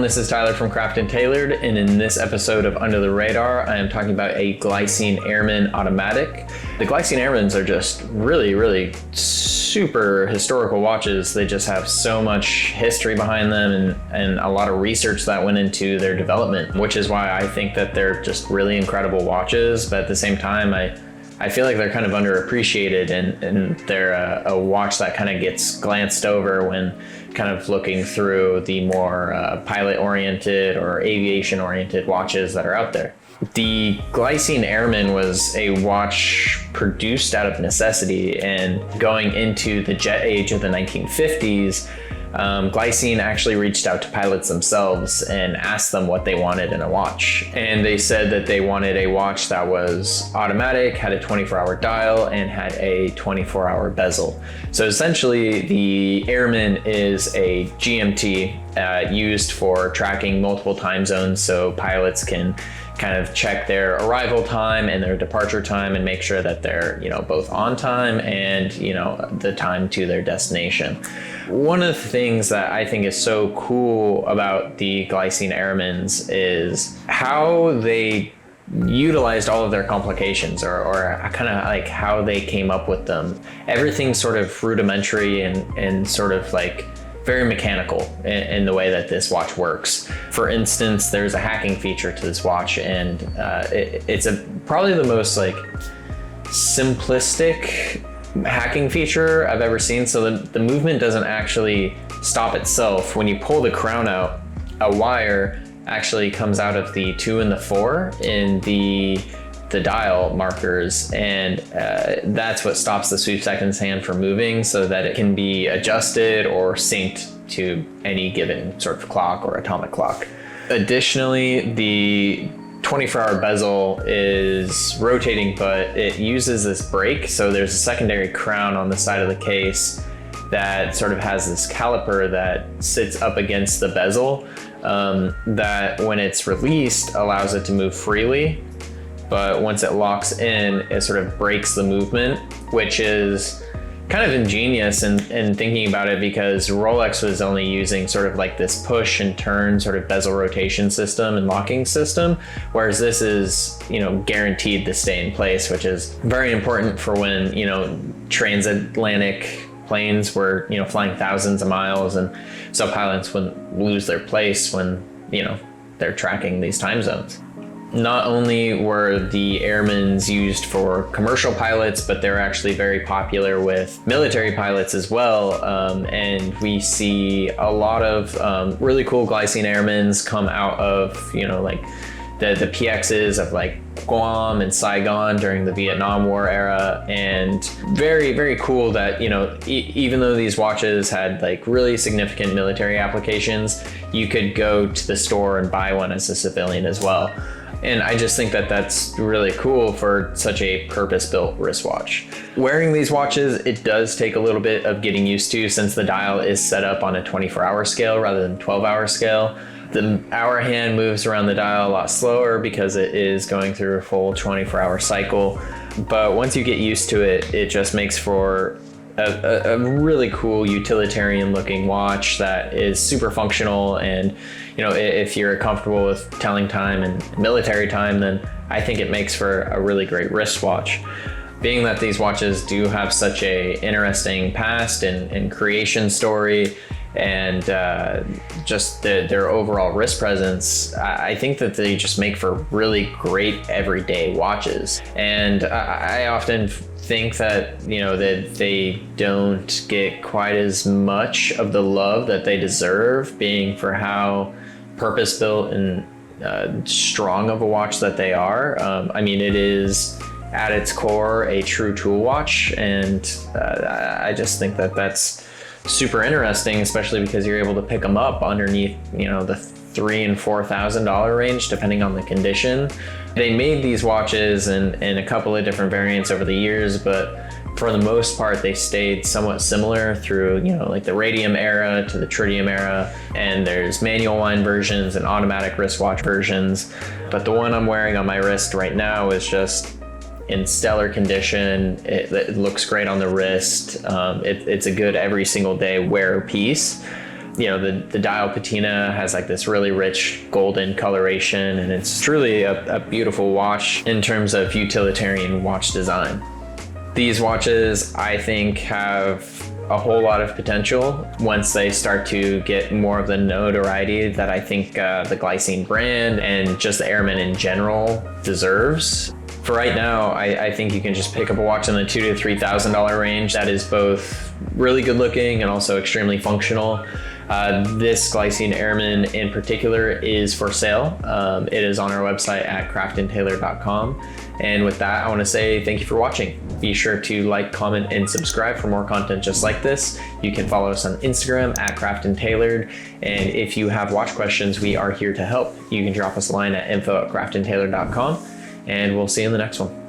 this is Tyler from Craft and Tailored, and in this episode of Under the Radar, I am talking about a Glycine Airman automatic. The Glycine Airmans are just really super historical watches. They just have so much history behind them and a lot of research that went into their development, which is why I think that they're just really incredible watches. But at the same time, I feel like they're kind of underappreciated, and they're a watch that kind of gets glanced over when kind of looking through the more pilot-oriented or aviation-oriented watches that are out there. The Glycine Airman was a watch produced out of necessity, and going into the jet age of the 1950s, Glycine actually reached out to pilots themselves and asked them what they wanted in a watch. And they said that they wanted a watch that was automatic, had a 24-hour dial, and had a 24-hour bezel. So essentially, the Airman is a GMT used for tracking multiple time zones, so pilots can kind of check their arrival time and their departure time and make sure that they're, both on time and, the time to their destination. One of the things that I think is so cool about the Glycine Airmans is how they utilized all of their complications or kind of like how they came up with them. Everything's sort of rudimentary and sort of like very mechanical in the way that this watch works. For instance, there's a hacking feature to this watch, and it's probably the most like simplistic hacking feature I've ever seen. So the movement doesn't actually stop itself. When you pull the crown out, a wire actually comes out of the 2 and the 4 in the dial markers, and that's what stops the sweep seconds hand from moving, so that it can be adjusted or synced to any given sort of clock or atomic clock. Additionally, the 24-hour bezel is rotating, but it uses this brake. So there's a secondary crown on the side of the case that sort of has this caliper that sits up against the bezel that when it's released allows it to move freely. But once it locks in, it sort of breaks the movement, which is kind of ingenious in thinking about it, because Rolex was only using sort of like this push and turn sort of bezel rotation system and locking system, whereas this is, guaranteed to stay in place, which is very important for when, transatlantic planes were, flying thousands of miles, and so pilots wouldn't lose their place when, they're tracking these time zones. Not only were the Airmans used for commercial pilots, but they're actually very popular with military pilots as well. And we see a lot of really cool Glycine Airmans come out of, like the PXs of like Guam and Saigon during the Vietnam War era. And very cool that, even though these watches had like really significant military applications, you could go to the store and buy one as a civilian as well. And I just think that that's really cool for such a purpose-built wristwatch. Wearing these watches, it does take a little bit of getting used to, since the dial is set up on a 24-hour scale rather than 12-hour scale. The hour hand moves around the dial a lot slower because it is going through a full 24-hour cycle. But once you get used to it, it just makes for a really cool utilitarian looking watch that is super functional. And if you're comfortable with telling time and military time, then I think it makes for a really great wristwatch. Being that these watches do have such a interesting past and creation story, and just their overall wrist presence, I think that they just make for really great everyday watches. And I often think that that they don't get quite as much of the love that they deserve, being for how purpose-built and strong of a watch that they are. It is at its core a true tool watch, and I just think that that's super interesting, especially because you're able to pick them up underneath the $3,000 and $4,000 range, depending on the condition. They made these watches in a couple of different variants over the years, but for the most part, they stayed somewhat similar through, like the radium era to the tritium era. And there's manual wind versions and automatic wristwatch versions. But the one I'm wearing on my wrist right now is just in stellar condition. It looks great on the wrist. It's a good every single day wear piece. The dial patina has like this really rich golden coloration, and it's truly a beautiful watch in terms of utilitarian watch design. These watches, I think, have a whole lot of potential once they start to get more of the notoriety that I think the Glycine brand and just the Airman in general deserves. For right now, I think you can just pick up a watch in the $2,000 to $3,000 range that is both really good looking and also extremely functional. This Glycine Airman in particular is for sale. It is on our website at craftandtailor.com. And with that, I want to say thank you for watching. Be sure to like, comment, and subscribe for more content just like this. You can follow us on Instagram at craftandtailored. And if you have watch questions, we are here to help. You can drop us a line at info@craftandtailor.com. And we'll see you in the next one.